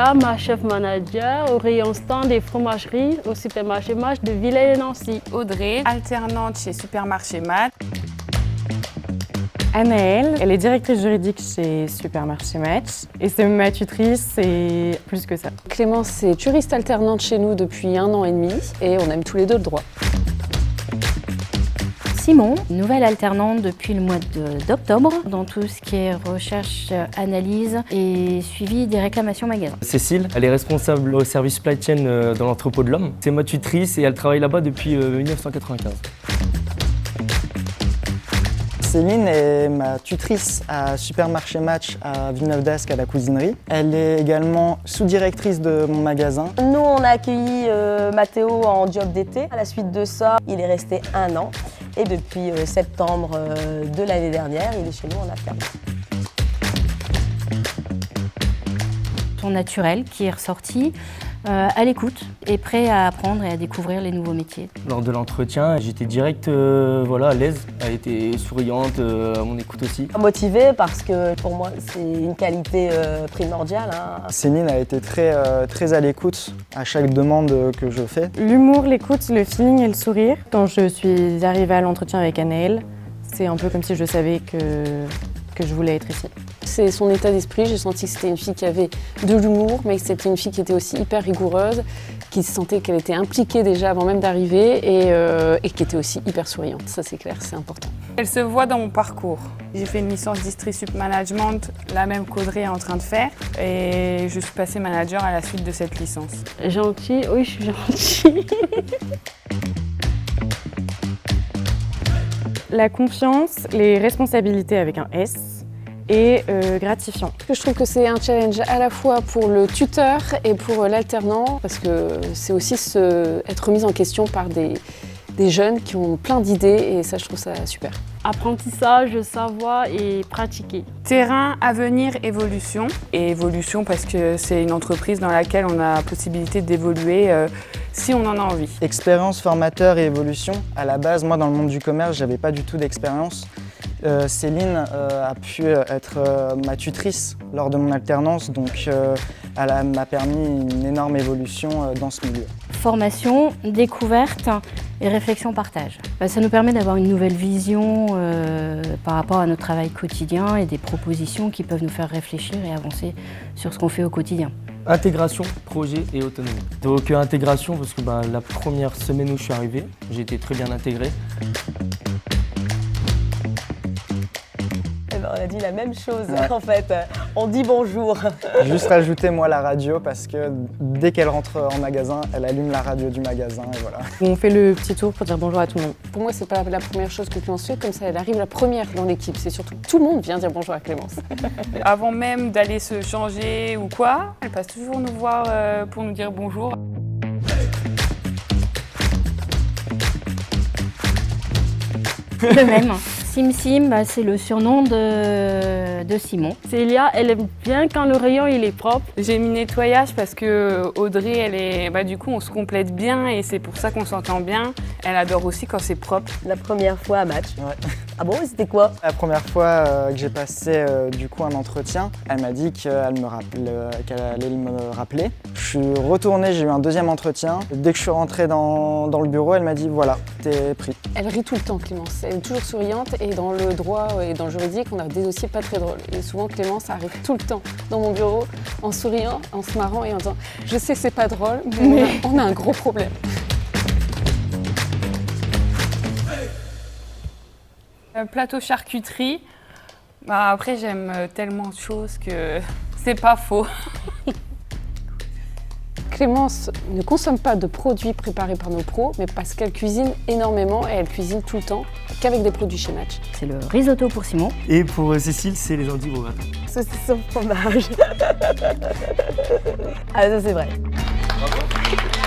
Célia, ma chef manager au rayon stand des fromageries au supermarché Match de Villers-et-Nancy. Audrey, alternante chez Supermarché Match. Anaëlle, elle est directrice juridique chez Supermarché Match et c'est ma tutrice et plus que ça. Clémence est juriste alternante chez nous depuis 1 an et demi et on aime tous les deux le droit. Simon, nouvelle alternante depuis le mois d'octobre dans tout ce qui est recherche, analyse et suivi des réclamations magasins. Cécile, elle est responsable au service supply chain dans l'entrepôt de l'Homme. C'est ma tutrice et elle travaille là-bas depuis 1995. Céline est ma tutrice à Supermarché Match à Villeneuve-d'Ascq à la cousinerie. Elle est également sous-directrice de mon magasin. Nous, on a accueilli Mathéo en job d'été. À la suite de ça, il est resté 1 an. Et depuis septembre de l'année dernière, il est chez nous en alternance. Son naturel qui est ressorti, à l'écoute et prêt à apprendre et à découvrir les nouveaux métiers. Lors de l'entretien, j'étais direct à l'aise. Elle était souriante, à mon écoute aussi. Motivée parce que pour moi, c'est une qualité primordiale. Céline a été très à l'écoute à chaque demande que je fais. L'humour, l'écoute, le feeling et le sourire. Quand je suis arrivée à l'entretien avec Anaëlle, c'est un peu comme si je savais que je voulais être ici. C'est son état d'esprit, j'ai senti que c'était une fille qui avait de l'humour, mais que c'était une fille qui était aussi hyper rigoureuse, qui sentait qu'elle était impliquée déjà avant même d'arriver et qui était aussi hyper souriante. Ça c'est clair, c'est important. Elle se voit dans mon parcours. J'ai fait une licence District Sup Management, la même qu'Audrey est en train de faire, et je suis passée manager à la suite de cette licence. Gentille, oui je suis gentille. La confiance, les responsabilités avec un S et gratifiant. Je trouve que c'est un challenge à la fois pour le tuteur et pour l'alternant parce que c'est aussi être remis en question par des jeunes qui ont plein d'idées et ça je trouve ça super. Apprentissage, savoir et pratiquer. Terrain, avenir, évolution. Et évolution parce que c'est une entreprise dans laquelle on a la possibilité d'évoluer si on en a envie. Expérience, formateur et évolution. À la base, moi dans le monde du commerce, j'avais pas du tout d'expérience. Céline a pu être ma tutrice lors de mon alternance, donc elle m'a permis une énorme évolution dans ce milieu. Formation, découverte et réflexion-partage. Ça nous permet d'avoir une nouvelle vision par rapport à notre travail quotidien et des propositions qui peuvent nous faire réfléchir et avancer sur ce qu'on fait au quotidien. Intégration, projet et autonomie. Donc intégration parce que la première semaine où je suis arrivé, j'ai été très bien intégré. On a dit la même chose en fait, on dit bonjour. Juste rajouter moi la radio parce que dès qu'elle rentre en magasin, elle allume la radio du magasin et voilà. On fait le petit tour pour dire bonjour à tout le monde. Pour moi c'est pas la première chose que Clémence fait, comme ça elle arrive la première dans l'équipe, c'est surtout tout le monde vient dire bonjour à Clémence. Avant même d'aller se changer ou quoi, elle passe toujours nous voir pour nous dire bonjour. De même. Sim Sim, c'est le surnom de Simon. Célia, elle aime bien quand le rayon il est propre. J'ai mis nettoyage parce que Audrey, elle est, du coup, on se complète bien et c'est pour ça qu'on s'entend bien. Elle adore aussi quand c'est propre. La première fois à Match. Ouais. Ah bon, c'était quoi? La première fois que j'ai passé du coup un entretien, elle m'a dit qu'elle allait me rappeler. Je suis retourné, j'ai eu un deuxième entretien. Dès que je suis rentré dans le bureau, elle m'a dit voilà, t'es pris. Elle rit tout le temps Clémence, elle est toujours souriante et dans le droit et dans le juridique, on a des dossiers pas très drôles. Et souvent Clémence arrive tout le temps dans mon bureau en souriant, en se marrant et en disant je sais que c'est pas drôle, mais on a un gros problème. Plateau charcuterie. Après, j'aime tellement de choses que c'est pas faux. Clémence ne consomme pas de produits préparés par nos pros, mais parce qu'elle cuisine énormément et elle cuisine tout le temps, qu'avec des produits chez Match. C'est le risotto pour Simon. Et pour Cécile, c'est les endives au gratin. Saucisson fromage. Ah ça c'est vrai. Bravo.